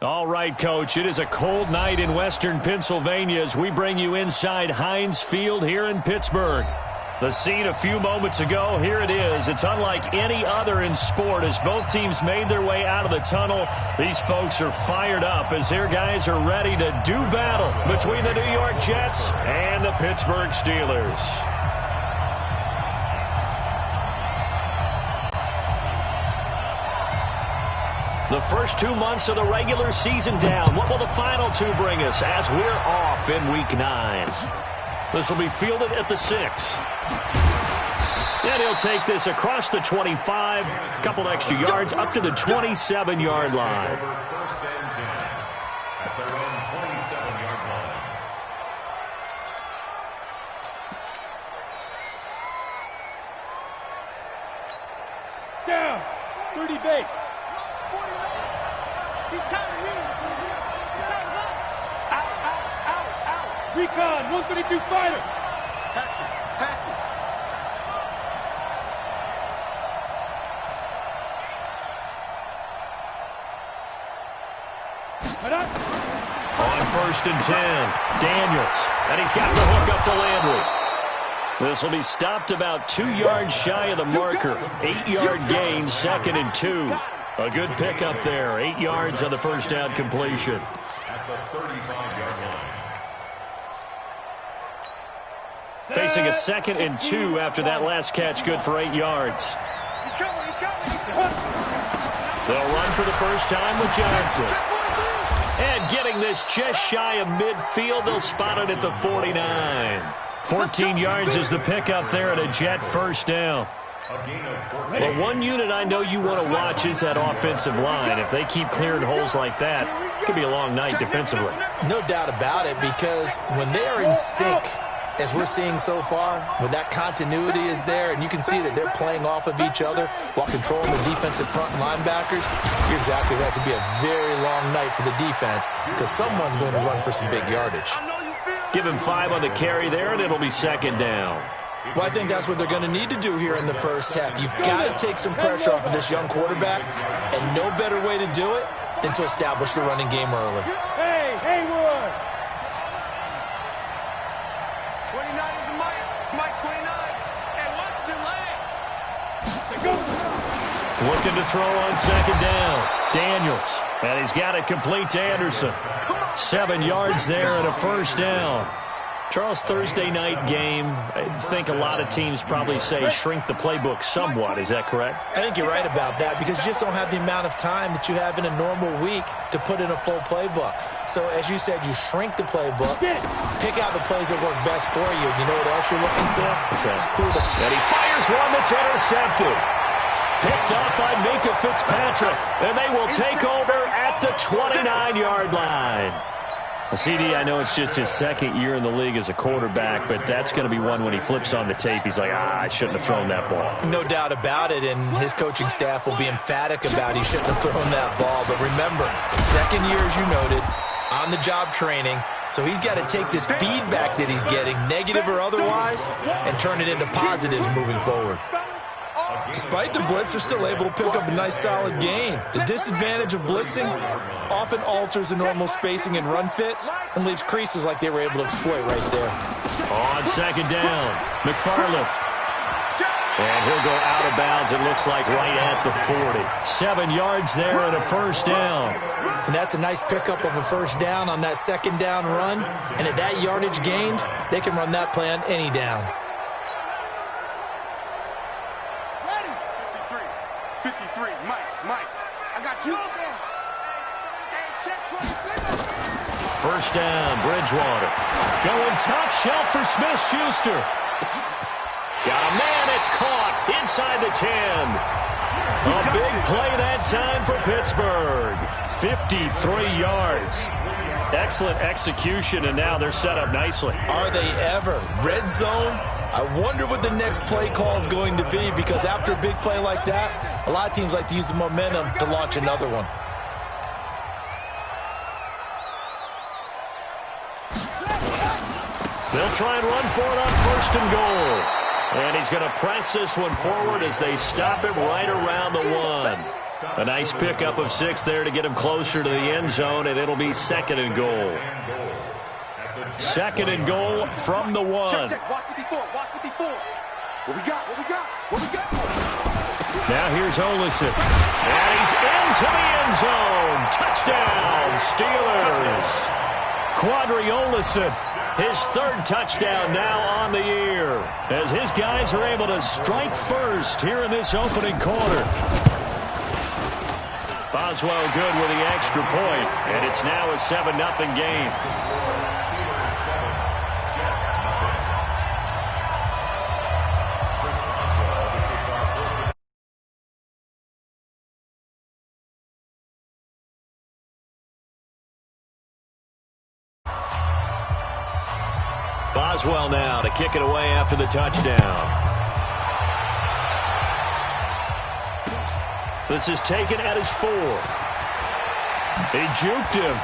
All right, Coach, it is a cold night in western Pennsylvania as we bring you inside Heinz Field here in Pittsburgh. The scene a few moments ago, here it is. It's unlike any other in sport as both teams made their way out of the tunnel. These folks are fired up as their guys are ready to do battle between the New York Jets and the Pittsburgh Steelers. The first 2 months of the regular season down. What will the final two bring us as we're off in Week 9? This will be fielded at the 6. And he'll take this across the 25, a couple extra yards up to the 27-yard line. Down, 30 base. Recon, 132 fighter. Taxi. On 1st and 10, Daniels. And he's got the hook up to Landry. This will be stopped about 2 yards shy of the marker. 8-yard gain, 2nd and 2. A good pickup there. 8 yards on the first down completion. At the 35-yard line. Facing a 2nd and 2 after that last catch, good for 8 yards. They'll run for the first time with Johnson. And getting this just shy of midfield, they'll spot it at the 49. 14 yards is the pickup there at a Jet first down. Well, one unit I know you want to watch is that offensive line. If they keep clearing holes like that, it could be a long night defensively. No doubt about it, because when they are in sync, as we're seeing so far, when that continuity is there and you can see that they're playing off of each other while controlling the defensive front linebackers, you're exactly right. It could be a very long night for the defense because someone's going to run for some big yardage. Give him 5 on the carry there, and it'll be 2nd down. Well, I think that's what they're going to need to do here in the first half. You've got to take some pressure off of this young quarterback, and no better way to do it than to establish the running game early. Hey, Haywood! 29 is Mike 29. And watch the leg. Looking to throw on 2nd down. Daniels. And he's got it complete to Anderson. 7 yards there and a first down. Charles, Thursday night game, I think a lot of teams probably say shrink the playbook somewhat. Is that correct? I think you're right about that because you just don't have the amount of time that you have in a normal week to put in a full playbook. So, as you said, you shrink the playbook, pick out the plays that work best for you. You know what else you're looking for? What's that? And he fires one that's intercepted. Picked up by Minka Fitzpatrick, and they will take over at the 29-yard line. CD, I know it's just his 2nd year in the league as a quarterback, but that's going to be one when he flips on the tape. He's like, I shouldn't have thrown that ball. No doubt about it, and his coaching staff will be emphatic about he shouldn't have thrown that ball. But remember, 2nd year, as you noted, on-the-job training, so he's got to take this feedback that he's getting, negative or otherwise, and turn it into positives moving forward. Despite the blitz, they're still able to pick up a nice solid gain. The disadvantage of blitzing often alters the normal spacing and run fits and leaves creases like they were able to exploit right there. On 2nd down, McFarland. And he'll go out of bounds, it looks like, right at the 40. 7 yards there and a first down. And that's a nice pickup of a first down on that 2nd down run. And at that yardage gained, they can run that play on any down. 53, Mike, I got you. First down, Bridgewater. Going top shelf for Smith-Schuster. Got a man, it's caught inside the 10. A big play that time for Pittsburgh. 53 yards. Excellent execution, and now they're set up nicely. Are they ever? Red zone? I wonder what the next play call is going to be, because after a big play like that, a lot of teams like to use the momentum to launch another one. They'll try and run for it on 1st and goal. And he's going to press this one forward as they stop him right around the 1. A nice pickup of 6 there to get him closer to the end zone, and it'll be 2nd and goal. 2nd and goal from the 1. Check. Watch the before. What we got? Now here's Olison. And he's into the end zone. Touchdown, Steelers. Quadri Olison, his 3rd touchdown now on the year, as his guys are able to strike first here in this opening quarter. Boswell good with the extra point, and it's now a 7-0 game. Boswell now to kick it away after the touchdown. This is taken at his 4. He juked him.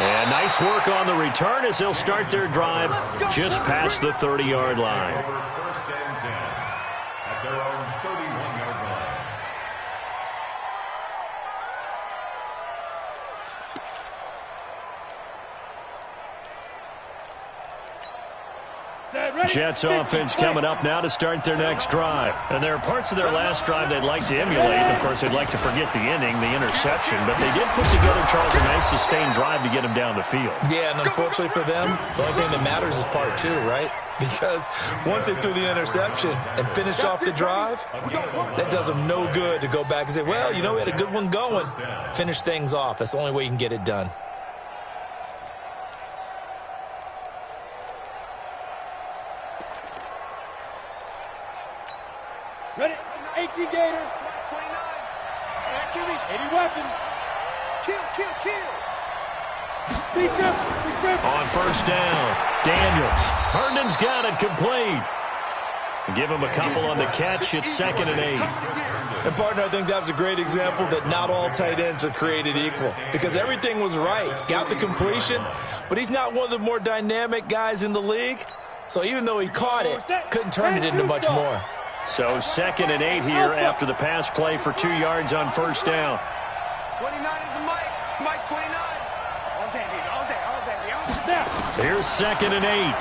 And nice work on the return as they'll start their drive just past the 30-yard line. First and 10 at their own 31-yard line. Jets offense coming up now to start their next drive. And there are parts of their last drive they'd like to emulate. Of course, they'd like to forget the inning, the interception. But they did put together, Charles, a nice sustained drive to get him down the field. Yeah, and unfortunately for them, the only thing that matters is part 2, right? Because once they threw the interception and finished off the drive, that does them no good to go back and say, well, you know, we had a good one going. Finish things off. That's the only way you can get it done. Ready? 18 Gator. 80 weapon. Kill. On first down, Daniels. Herndon's got it complete. Give him a couple on the catch. It's 2nd and 8. And, partner, I think that was a great example that not all tight ends are created equal, because everything was right. Got the completion, but he's not one of the more dynamic guys in the league. So even though he caught it, couldn't turn it into much more. So 2nd and 8 here after the pass play for 2 yards on first down. 29 is the Mike 29. All day. Here's 2nd and 8.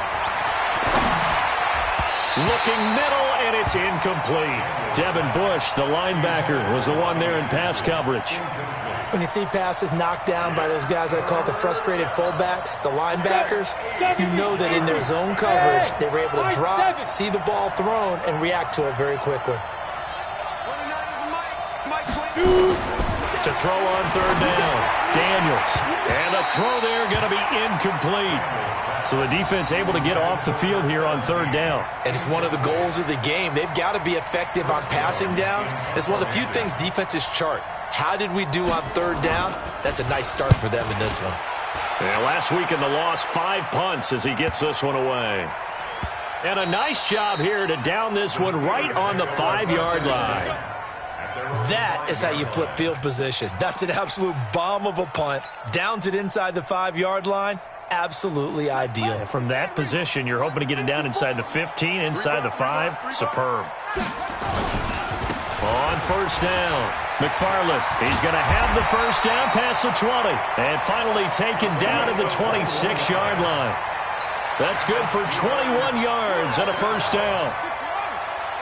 Looking middle, and it's incomplete. Devin Bush, the linebacker, was the one there in pass coverage. When you see passes knocked down by those guys I call the frustrated fullbacks, the linebackers, you know that in their zone coverage, they were able to drop, see the ball thrown, and react to it very quickly. 29 is the Mike 29. To throw on third down, Daniels. And the throw there going to be incomplete. So the defense able to get off the field here on third down. And it's one of the goals of the game. They've got to be effective on passing downs. It's one of the few things defenses chart. How did we do on third down? That's a nice start for them in this one. And last week in the loss, 5 punts as he gets this one away. And a nice job here to down this one right on the 5-yard line. That is how you flip field position. That's an absolute bomb of a punt. Downs it inside the 5-yard line. Absolutely ideal. From that position, you're hoping to get it down inside the 15, inside the 5. Superb. On first down, McFarland. He's going to have the first down past the 20. And finally taken down at the 26-yard line. That's good for 21 yards and a first down.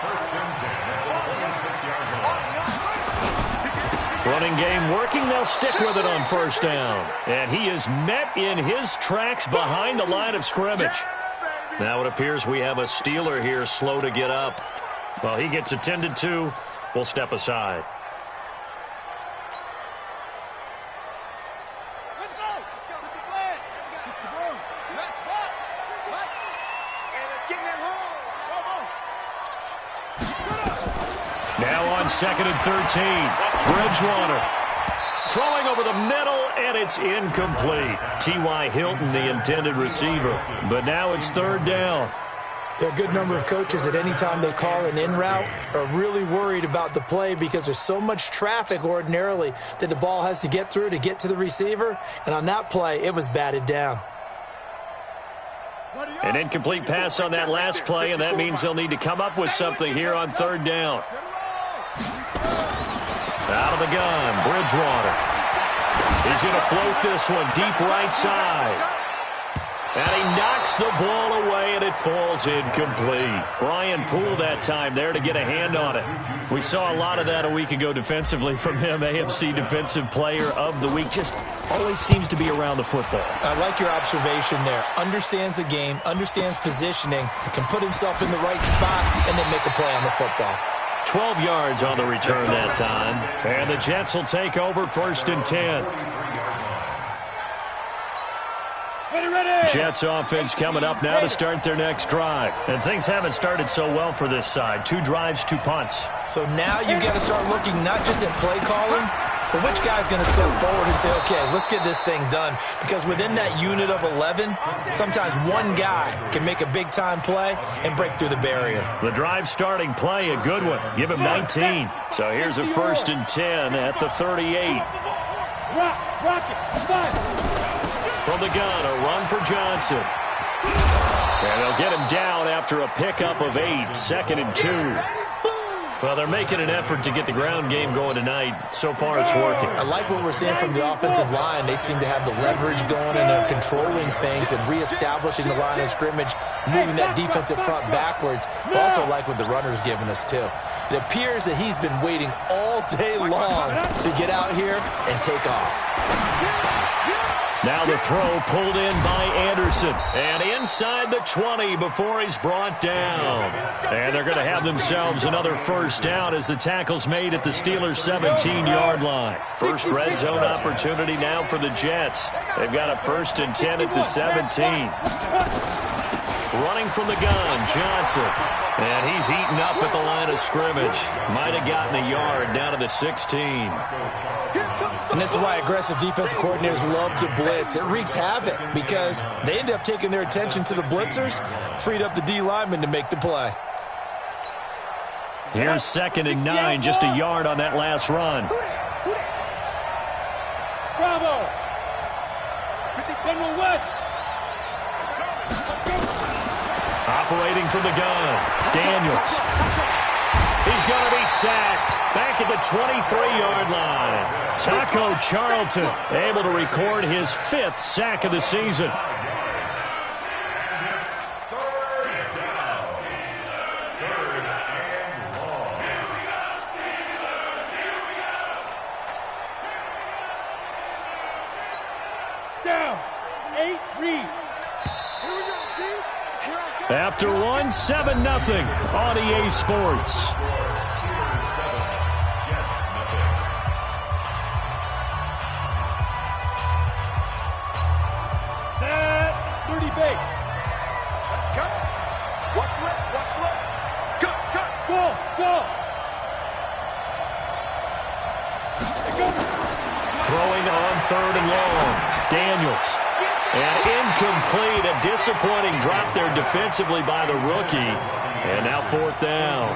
First and 10 at the 26-yard line. Running game working. They'll stick with it on first down. And he is met in his tracks behind the line of scrimmage. Now it appears we have a Steeler here slow to get up. Well, he gets attended to. We'll step aside. Let's go. Let's go. Put the flag. Shoot the ball. Let's walk. And let's get that roll. Now on 2nd and 13. Bridgewater throwing over the middle, and it's incomplete. T.Y. Hilton, the intended receiver. But now it's third down. There are a good number of coaches at any time they call an in route are really worried about the play because there's so much traffic ordinarily that the ball has to get through to get to the receiver. And on that play, it was batted down. An incomplete pass on that last play, and that means they'll need to come up with something here on third down. of the gun, Bridgewater. He's going to float this one deep right side. And he knocks the ball away, and it falls incomplete. Brian Poole that time there to get a hand on it. We saw a lot of that a week ago defensively from him. AFC Defensive Player of the Week. Just always seems to be around the football. I like your observation there. Understands the game, understands positioning, can put himself in the right spot, and then make a play on the football. 12 yards on the return that time. And the Jets will take over 1st and 10. Jets offense coming up now to start their next drive. And things haven't started so well for this side. 2 drives, 2 punts. So now you got to start looking not just at play calling, but which guy's going to step forward and say, okay, let's get this thing done. Because within that unit of 11, sometimes one guy can make a big-time play and break through the barrier. The drive starting play, a good one. Give him 19. So here's a 1st and 10 at the 38. Rocket, 5. From the gun, a run for Johnson. And they'll get him down after a pickup of 8, 2nd and 2. Well, they're making an effort to get the ground game going tonight. So far, it's working. I like what we're seeing from the offensive line. They seem to have the leverage going, and they're controlling things and reestablishing the line of scrimmage, moving that defensive front backwards. But also like what the runner's giving us, too. It appears that he's been waiting all day long to get out here and take off. Now the throw pulled in by Anderson. And inside the 20 before he's brought down. And they're going to have themselves another 1st down as the tackle's made at the Steelers' 17-yard line. First red zone opportunity now for the Jets. They've got a 1st and 10 at the 17. Running from the gun, Johnson. And he's eaten up at the line of scrimmage. Might have gotten a yard down to the 16. And this is why aggressive defensive coordinators love to blitz. It wreaks havoc because they end up taking their attention to the blitzers, freed up the D lineman to make the play. Here's 2nd and 9, just a yard on that last run. Bravo. 50 West. Operating from the gun, Daniels. He's going to be sacked back at the 23-yard line. Taco Charlton able to record his 5th sack of the season. Down. 8 read. After one, 7-0 on EA Sports. Set. 30 base. Let's go. Watch left. Watch left. Cut. Go. Throwing on 3rd and long. Daniels. And incomplete. A disappointing drop there defensively by the rookie. And now 4th down.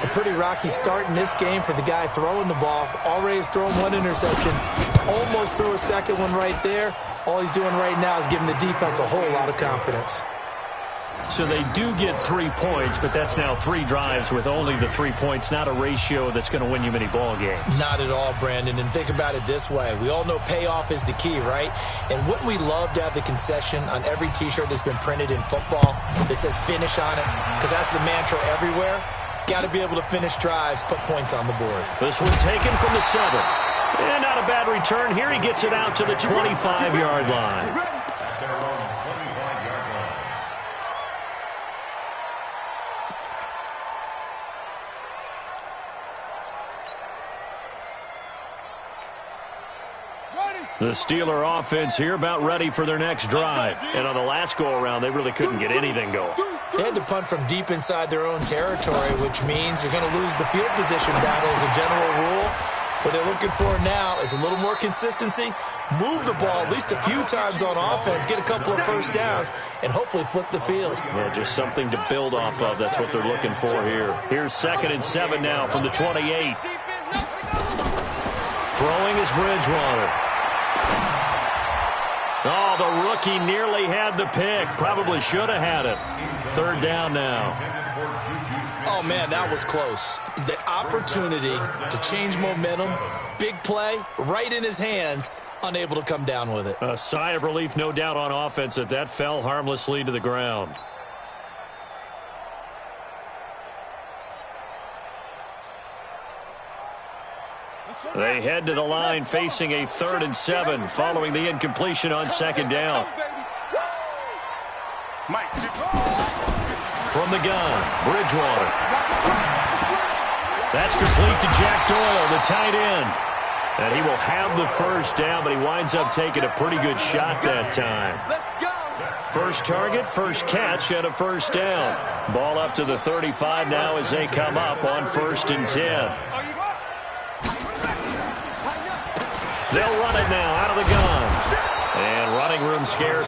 A pretty rocky start in this game for the guy throwing the ball. Already has thrown 1 interception. Almost threw a 2nd one right there. All he's doing right now is giving the defense a whole lot of confidence. So they do get 3 points, but that's now 3 drives with only the 3 points, not a ratio that's going to win you many ball games. Not at all, Brandon. And think about it this way. We all know payoff is the key, right? And wouldn't we love to have the concession on every T-shirt that's been printed in football that says finish on it? Because that's the mantra everywhere. Got to be able to finish drives, put points on the board. This one taken from the 7. And not a bad return. Here he gets it out to the 25-yard line. The Steeler offense here about ready for their next drive. And on the last go-around, they really couldn't get anything going. They had to punt from deep inside their own territory, which means you're going to lose the field position battle as a general rule. What they're looking for now is a little more consistency, move the ball at least a few times on offense, get a couple of 1st downs, and hopefully flip the field. Yeah, just something to build off of. That's what they're looking for here. Here's 2nd and 7 now from the 28. Throwing is Bridgewater. Oh, the like he nearly had the pick. Probably should have had it. Third down now. Oh, man, that was close. The opportunity to change momentum, big play, right in his hands, unable to come down with it. A sigh of relief, no doubt, on offense that fell harmlessly to the ground. They head to the line facing a 3rd and 7 following the incompletion on 2nd down. From the gun, Bridgewater. That's complete to Jack Doyle, the tight end. And he will have the first down, but he winds up taking a pretty good shot that time. First target, first catch, and a first down. Ball up to the 35 now as they come up on 1st and 10. They'll run it now out of the gun. And running room scarce.